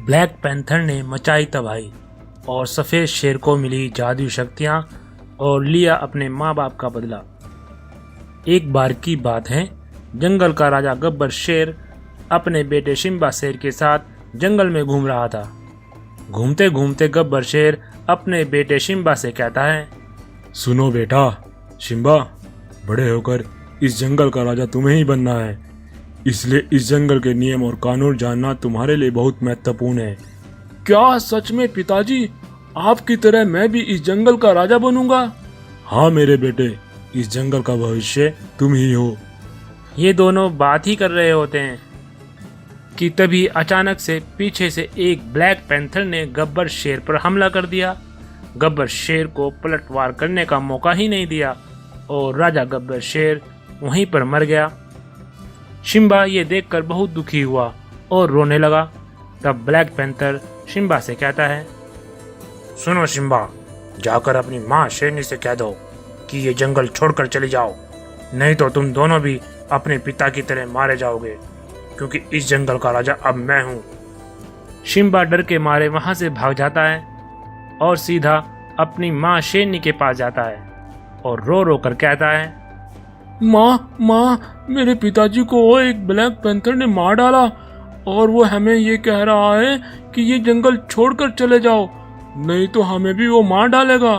Black panther ने मचाई तबाही और सफ़ेद शेर को मिली जादुई शक्तियाँ और लिया अपने माँ बाप का बदला। एक बार की बात है, जंगल का राजा गब्बर शेर अपने बेटे शिम्बा शेर के साथ जंगल में घूम रहा था। घूमते घूमते गब्बर शेर अपने बेटे शिम्बा से कहता है, सुनो बेटा शिम्बा, बड़े होकर इस जंगल का राजा तुम्हें ही बनना है, इसलिए इस जंगल के नियम और कानून जानना तुम्हारे लिए बहुत महत्वपूर्ण है। क्या सच में पिताजी, आपकी तरह मैं भी इस जंगल का राजा बनूंगा? हाँ मेरे बेटे, इस जंगल का भविष्य तुम ही हो। ये दोनों बात ही कर रहे होते हैं कि तभी अचानक से पीछे से एक ब्लैक पैंथर ने गब्बर शेर पर हमला कर दिया। गब्बर शेर को पलटवार करने का मौका ही नहीं दिया और राजा गब्बर शेर वहीं पर मर गया। शिम्बा ये देखकर बहुत दुखी हुआ और रोने लगा। तब ब्लैक पैंथर शिम्बा से कहता है, सुनो शिम्बा, जाकर अपनी माँ शेरनी से कह दो कि ये जंगल छोड़कर चली जाओ, नहीं तो तुम दोनों भी अपने पिता की तरह मारे जाओगे, क्योंकि इस जंगल का राजा अब मैं हूँ। शिम्बा डर के मारे वहाँ से भाग जाता है और सीधा अपनी माँ शेरनी के पास जाता है और रो रो कर कहता है, माँ, मेरे पिताजी को वो एक ब्लैक पैंथर ने मार डाला और वो हमें ये कह रहा है कि ये जंगल छोड़कर चले जाओ, नहीं तो हमें भी वो मार डालेगा।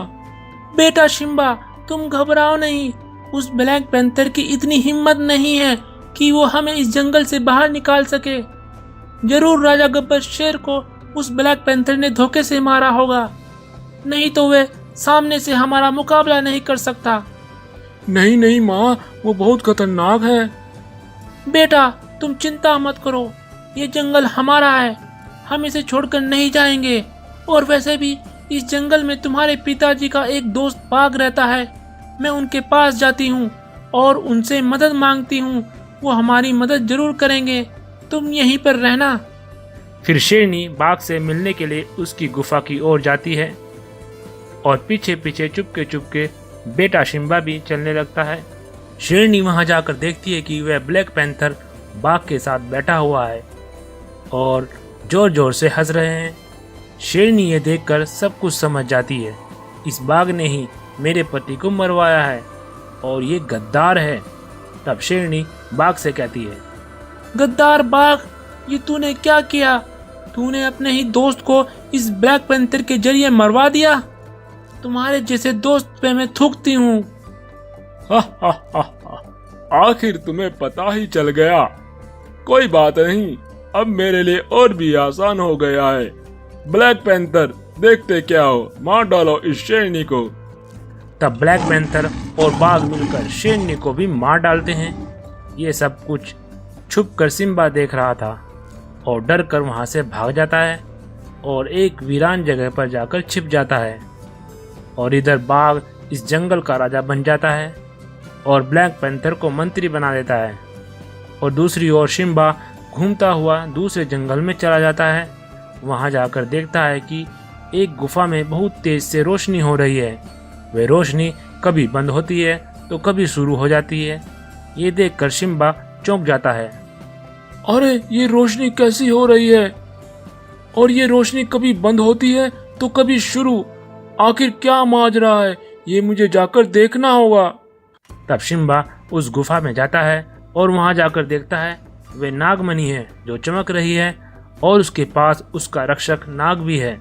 बेटा शिम्बा, तुम घबराओ नहीं, उस ब्लैक पैंथर की इतनी हिम्मत नहीं है कि वो हमें इस जंगल से बाहर निकाल सके। जरूर राजा गब्बर शेर को उस ब्लैक पैंथर ने धोखे से मारा होगा, नहीं तो वे सामने से हमारा मुकाबला नहीं कर सकता। नहीं माँ, वो बहुत खतरनाक है। बेटा तुम चिंता मत करो, ये जंगल हमारा है, हम इसे छोड़कर नहीं जाएंगे। और वैसे भी इस जंगल में तुम्हारे पिताजी का एक दोस्त बाघ रहता है, मैं उनके पास जाती हूँ और उनसे मदद मांगती हूँ, वो हमारी मदद जरूर करेंगे, तुम यहीं पर रहना। फिर शेरनी बाघ से मिलने के लिए उसकी गुफा की ओर जाती है और पीछे पीछे चुपके चुपके बेटा शिम्बा भी चलने लगता है। शेरनी वहां जाकर देखती है कि वह ब्लैक पैंथर बाघ के साथ बैठा हुआ है और जोर जोर से हंस रहे हैं। शेरनी ये देखकर सब कुछ समझ जाती है, इस बाघ ने ही मेरे पति को मरवाया है और ये गद्दार है। तब शेरनी बाघ से कहती है, गद्दार बाघ, ये तूने क्या किया? तूने अपने ही दोस्त को इस ब्लैक पैंथर के जरिए मरवा दिया। तुम्हारे जैसे दोस्त पे मैं थूकती हूँ। आखिर तुम्हें पता ही चल गया। कोई बात नहीं, अब मेरे लिए और भी आसान हो गया है। ब्लैक पैंथर, देखते क्या हो, मार डालो इस शेरनी को। तब ब्लैक पैंथर और बाघ मिलकर शेरनी को भी मार डालते हैं। ये सब कुछ छुपकर सिम्बा देख रहा था और डर कर वहाँ से भाग जाता है और एक वीरान जगह पर जाकर छिप जाता है। और इधर बाघ इस जंगल का राजा बन जाता है और ब्लैक पैंथर को मंत्री बना देता है। और दूसरी ओर शिम्बा घूमता हुआ दूसरे जंगल में चला जाता है। वहां जाकर देखता है कि एक गुफा में बहुत तेज से रोशनी हो रही है। वह रोशनी कभी बंद होती है तो कभी शुरू हो जाती है। ये देखकर शिम्बा चौंक जाता है। अरे ये रोशनी कैसी हो रही है, और ये रोशनी कभी बंद होती है तो कभी शुरू, आखिर क्या माजरा है, ये मुझे जाकर देखना होगा। तब शिम्बा उस गुफा में जाता है और वहां जाकर देखता है वे नागमणि है जो चमक रही है और उसके पास उसका रक्षक नाग भी है।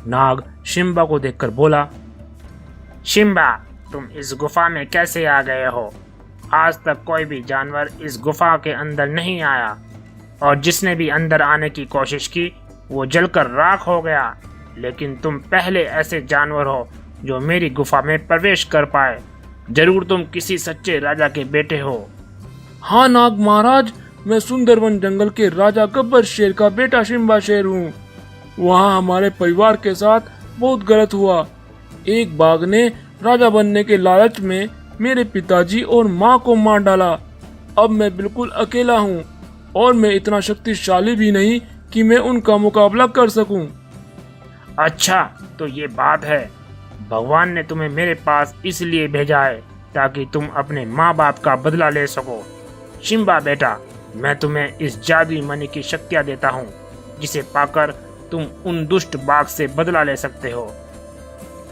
नाग शिम्बा को देखकर बोला, शिम्बा, तुम इस गुफा में कैसे आ गए हो? आज तक कोई भी जानवर इस गुफा के अंदर नहीं आया और जिसने भी अंदर आने की कोशिश की वो जलकर राख हो गया, लेकिन तुम पहले ऐसे जानवर हो जो मेरी गुफा में प्रवेश कर पाए। जरूर तुम किसी सच्चे राजा के बेटे हो। हाँ नाग महाराज, मैं सुंदरवन जंगल के राजा गब्बर शेर का बेटा शिम्बा शेर हूँ। वहाँ हमारे परिवार के साथ बहुत गलत हुआ। एक बाघ ने राजा बनने के लालच में मेरे पिताजी और माँ को मार डाला। अब मैं बिल्कुल अकेला हूँ और मैं इतना शक्तिशाली भी नहीं कि मैं उनका मुकाबला कर सकूं। अच्छा, तो ये बात है। भगवान ने तुम्हें मेरे पास इसलिए भेजा है ताकि तुम अपने माँ बाप का बदला ले सको। शिम्बा बेटा, मैं तुम्हें इस जादुई मणि की शक्तियाँ देता हूँ, जिसे पाकर तुम उन दुष्ट बाघ से बदला ले सकते हो।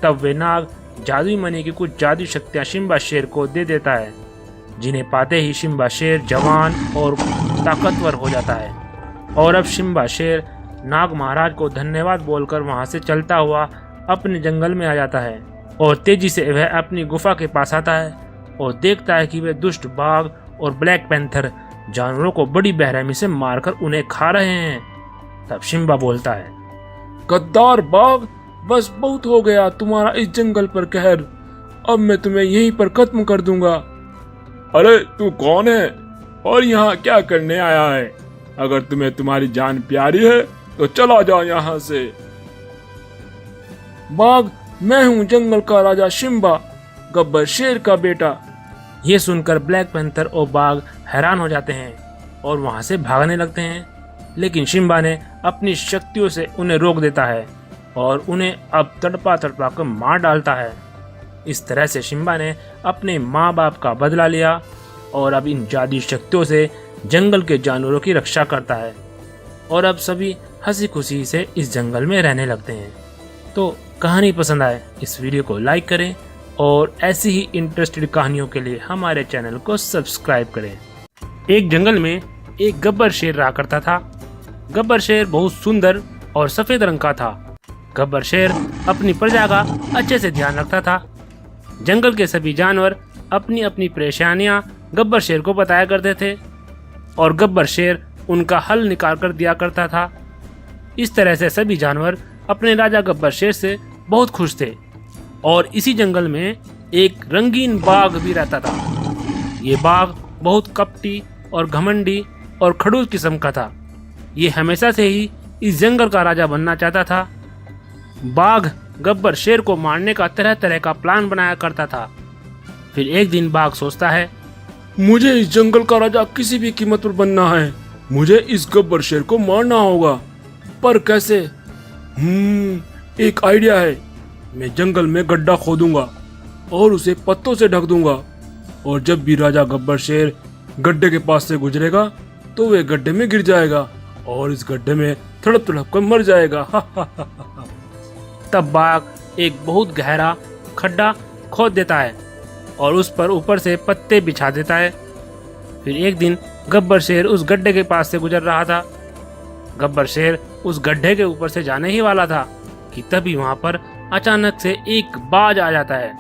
तब वे नाग जादुई मणि की कुछ जादुई शक्तियां सिम्बा शेर को दे देता है, जिन्हें पाते ही सिम्बा शेर जवान और ताकतवर हो जाता है। और अब सिम्बा शेर नाग महाराज को धन्यवाद बोलकर वहां से चलता हुआ अपने जंगल में आ जाता है और तेजी से वह अपनी गुफा के पास आता है और देखता है कि वे दुष्ट बाघ और ब्लैक पैंथर जानवरों को बड़ी बेरहमी से मारकर उन्हें खा रहे हैं। तब सिम्बा बोलता है, गद्दार बाघ, बस बहुत हो गया तुम्हारा इस जंगल पर कहर। अब मैं तुम्हें यहीं पर खत्म कर दूंगा। अरे तू कौन है और यहाँ क्या करने आया है? अगर तुम्हें तुम्हारी जान प्यारी है तो चला जाओ यहाँ से। बाघ, मैं हूँ जंगल का राजा सिम्बा, गब्बर शेर का बेटा। ये सुनकर ब्लैक पैंथर और बाघ हैरान हो जाते हैं और वहां से भागने लगते हैं, लेकिन सिम्बा ने अपनी शक्तियों से उन्हें रोक देता है और उन्हें अब तड़पा तड़पा कर मार डालता है। इस तरह से सिम्बा ने अपने माँ बाप का बदला लिया और अब इन जादुई शक्तियों से जंगल के जानवरों की रक्षा करता है और अब सभी हंसी खुशी से इस जंगल में रहने लगते हैं। तो कहानी पसंद आए इस वीडियो को लाइक करें और ऐसी ही इंटरेस्टेड कहानियों के लिए हमारे चैनल को सब्सक्राइब करें। एक जंगल में एक गब्बर शेर रहा करता था। गब्बर शेर बहुत सुंदर और सफेद रंग का था। गब्बर शेर अपनी प्रजा का अच्छे से ध्यान रखता था। जंगल के सभी जानवर अपनी अपनी परेशानियां गब्बर शेर को बताया करते थे और गब्बर शेर उनका हल निकाल कर दिया करता था। इस तरह से सभी जानवर अपने राजा गब्बर शेर से बहुत खुश थे। और इसी जंगल में एक रंगीन बाघ भी रहता था। ये बाघ बहुत कपटी और घमंडी और खड़ूस किस्म का था। ये हमेशा से ही इस जंगल का राजा बनना चाहता था। बाघ गब्बर शेर को मारने का तरह तरह का प्लान बनाया करता था। फिर एक दिन बाघ सोचता है, मुझे इस जंगल का राजा किसी भी कीमत पर बनना है। मुझे इस गब्बर शेर को मारना होगा, पर कैसे? एक आइडिया है। मैं जंगल में गड्ढा खोदूंगा और उसे पत्तों से ढक दूंगा और जब भी राजा गब्बर शेर गड्ढे के पास से गुजरेगा तो वे गड्ढे में गिर जाएगा और इस गड्ढे में तड़प तड़प कर मर जाएगा। तब बाघ एक बहुत गहरा खड्डा खोद देता है और उस पर ऊपर से पत्ते बिछा देता है। फिर एक दिन गब्बर शेर उस गड्ढे के पास से गुजर रहा था। गब्बर शेर उस गड्ढे के ऊपर से जाने ही वाला था कि तभी वहां पर अचानक से एक बाज आ जाता है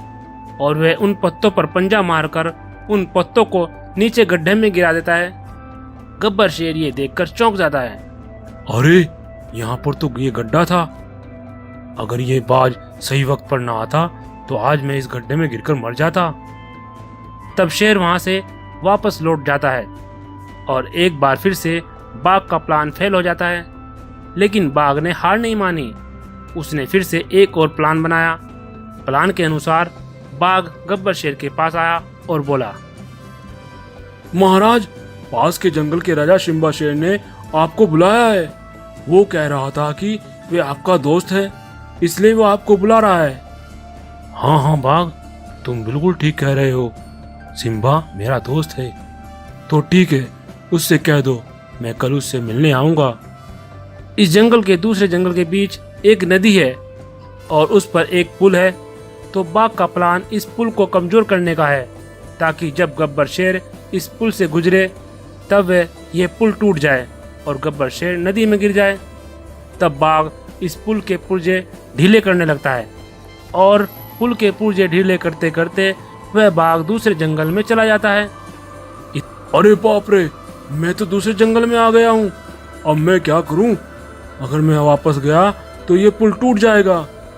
और वह उन पत्तों पर पंजा मारकर उन पत्तों को नीचे गड्ढे में गिरा देता है। गब्बर शेर ये देखकर चौंक जाता है। अरे, यहाँ पर तो ये गड्ढा था। अगर ये बाज सही वक्त पर ना आता तो आज मैं इस गड्ढे में गिरकर मर जाता। तब शेर वहां से वापस लौट जाता है और एक बार फिर से बाघ का प्लान फेल हो जाता है। लेकिन बाघ ने हार नहीं मानी। उसने फिर से एक और प्लान बनाया। प्लान के अनुसार बाघ गब्बर शेर के पास आया और बोला, महाराज, पास के जंगल के राजा सिम्बा शेर ने आपको बुलाया है। वो कह रहा था कि वे आपका दोस्त है, इसलिए वो आपको बुला रहा है। हाँ हाँ बाघ, तुम बिल्कुल ठीक कह रहे हो। सिम्बा मेरा दोस्त है। तो ठीक है, उससे कह दो मैं कल उससे मिलने आऊंगा। इस जंगल के दूसरे जंगल के बीच एक नदी है और उस पर एक पुल है। तो बाघ का प्लान इस पुल को कमजोर करने का है ताकि जब गब्बर शेर इस पुल से गुजरे तब वह यह पुल टूट जाए और गब्बर शेर नदी में गिर जाए। तब बाघ इस पुल के पुर्जे ढीले करने लगता है और पुल के पुर्जे ढीले करते करते वह बाघ दूसरे जंगल में चला जाता है। अरे बाप रे, मैं तो दूसरे जंगल में आ गया हूँ। अब मैं क्या करूँ? अगर मैं वापस गया तो ये पुल टूट जाएगा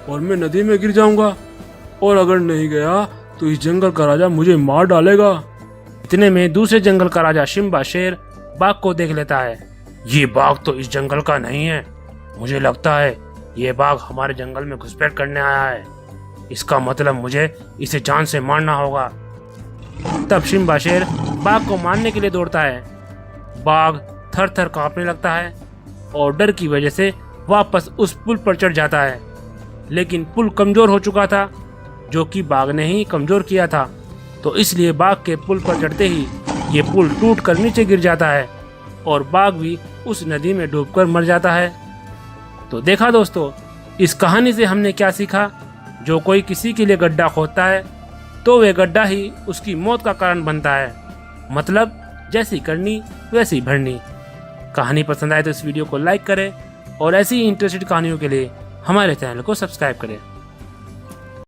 और मैं नदी में गिर जाऊंगा, और अगर नहीं गया तो इस जंगल का राजा मुझे मार डालेगा। इतने में दूसरे जंगल का राजा सिम्बा शेर बाघ को देख लेता है। ये बाघ तो इस जंगल का नहीं है। मुझे लगता है ये बाघ हमारे जंगल में घुसपैठ करने आया है। इसका मतलब मुझे इसे जान से मारना होगा। तब सिम्बा शेर बाघ को मारने के लिए दौड़ता है। बाघ थर थर कांपने लगता है और डर की वजह से वापस उस पुल पर चढ़ जाता है। लेकिन पुल कमजोर हो चुका था, जो कि बाघ ने ही कमजोर किया था। तो इसलिए बाघ के पुल पर चढ़ते ही ये पुल टूट कर नीचे गिर जाता है और बाघ भी उस नदी में डूबकर मर जाता है। तो देखा दोस्तों, इस कहानी से हमने क्या सीखा? जो कोई किसी के लिए गड्ढा खोदता है तो वे गड्ढा ही उसकी मौत का कारण बनता है। मतलब जैसी करनी वैसी भरनी। कहानी पसंद आए तो इस वीडियो को लाइक करें और ऐसी ही इंटरेस्टेड कहानियों के लिए हमारे चैनल को सब्सक्राइब करें।